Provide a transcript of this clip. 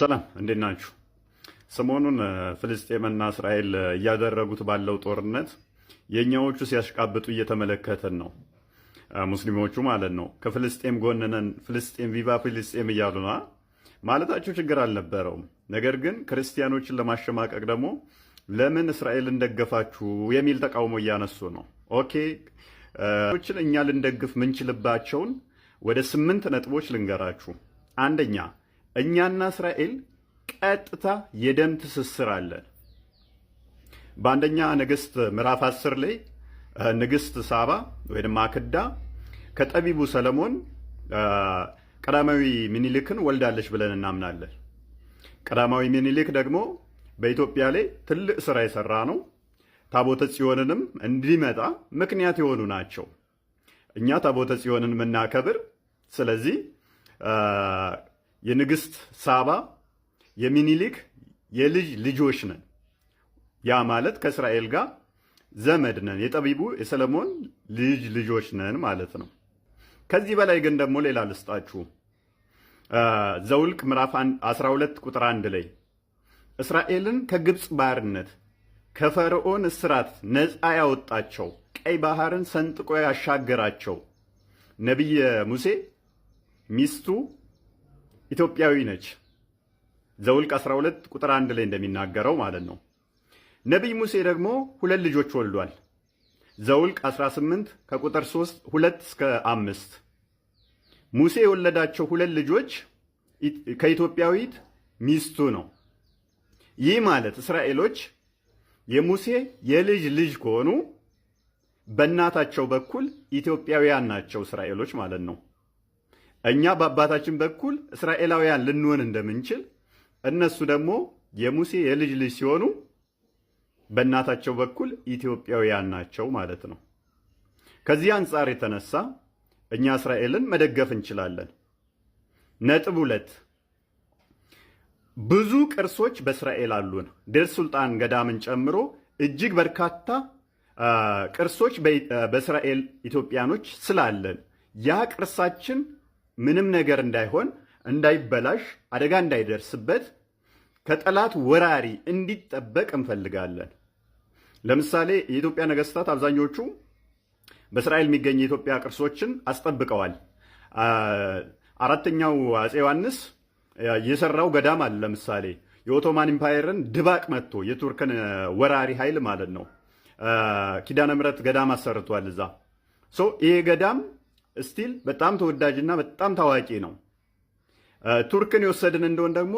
ሰላም እንዴት ናችሁ? ሰሞኑን ፍልስጤምና እስራኤል እያደረጉት ባለው ጦርነት የኛዎቹ ሲያሽቃብጡ እየተመለከተን ነው። ሙስሊሞቹ ማለት ነው። ከፍልስጤም ጎን ነን፣ ፍልስጤም ቪቫ ፍልስጤም እያሉና ማለታቸው ችግር አልነበረውም። ነገር ግን ክርስቲያኖችን ለማሸማቀቅ ደግሞ ለምን እስራኤልን ደገፋችሁ የሚል ተቃውሞ እያነሱ ነው። ኦኬ እኛ ልንደግፍ ምንችልባቸውን ወደ 8 ነጥቦች ልንገራችሁ። አንደኛ እኛና እስራኤል ቀጥታ የደም ትስስር አለን። በአንደኛ ነገሥት ምዕራፍ 10 ላይ ንግሥት ሳባ ወይም ማክዳ ከጠቢቡ ሰለሞን ቀዳማዊ ምኒልክን ወልዳለች ብለን እናምናለን። ቀዳማዊ ምኒልክ ደግሞ በኢትዮጵያ ላይ ትልቅ ስራ የሰራ ነው። ታቦተ ጽዮንንም እንዲመጣ ምክንያት የሆኑ ናቸው። እኛ ታቦተ ጽዮንን የምናከብር ስለዚህ የንግሥት ሳባ የሚኒሊክ የልጅ ልጆች ነን። ያ ማለት ከእስራኤል ጋር ዘመድ ነን፣ የጠቢቡ የሰለሞን ልጅ ልጆች ነን ማለት ነው። ከዚህ በላይ ግን ደግሞ ሌላ ልስጣችሁ። ዘውልቅ ምዕራፍ 12 ቁጥር 1 ላይ እስራኤልን ከግብፅ ባርነት ከፈርዖን እስራት ነፃ ያወጣቸው ቀይ ባህርን ሰንጥቆ ያሻገራቸው ነቢየ ሙሴ ሚስቱ ኢትዮጵያዊ ነች። ዘውልቅ 12 ቁጥር 1 ላይ እንደሚናገረው ማለት ነው። ነቢይ ሙሴ ደግሞ 2 ልጆች ወልዷል። ዘውልቅ 18 ከቁጥር 2 እስከ 5 ሙሴ የወለዳቸው 2 ልጆች ከኢትዮጵያዊት ሚስቱ ነው። ይህ ማለት እስራኤሎች የሙሴ የልጅ ልጅ ከሆኑ በእናታቸው በኩል ኢትዮጵያውያን ናቸው እስራኤሎች ማለት ነው። እኛ በአባታችን በኩል እስራኤላውያን ልንሆን እንደምንችል እነሱ ደግሞ የሙሴ የልጅ ልጅ ሲሆኑ በእናታቸው በኩል ኢትዮጵያውያን ናቸው ማለት ነው። ከዚህ አንጻር የተነሳ እኛ እስራኤልን መደገፍ እንችላለን። ነጥብ 2 ብዙ ቅርሶች በእስራኤል አሉን። ዴር ሱልጣን ገዳምን ጨምሮ እጅግ በርካታ ቅርሶች በእስራኤል ኢትዮጵያኖች ስላለን ያ ቅርሳችን ምንም ነገር እንዳይሆን፣ እንዳይበላሽ፣ አደጋ እንዳይደርስበት ከጠላት ወራሪ እንዲጠበቅ እንፈልጋለን። ለምሳሌ የኢትዮጵያ ነገስታት አብዛኞቹ በእስራኤል የሚገኙ የኢትዮጵያ ቅርሶችን አስጠብቀዋል። 4ኛው አፄ ዮሐንስ የሰራው ገዳም አለ። ለምሳሌ የኦቶማን ኢምፓየርን ድባቅ መጥቶ የቱርክን ወራሪ ኃይል ማለት ነው ኪዳነ ምሕረት ገዳም አሰርቷል እዛ። ይሄ ገዳም ስቲል በጣም ተወዳጅና በጣም ታዋቂ ነው። ቱርክን የወሰድን እንደሆን ደግሞ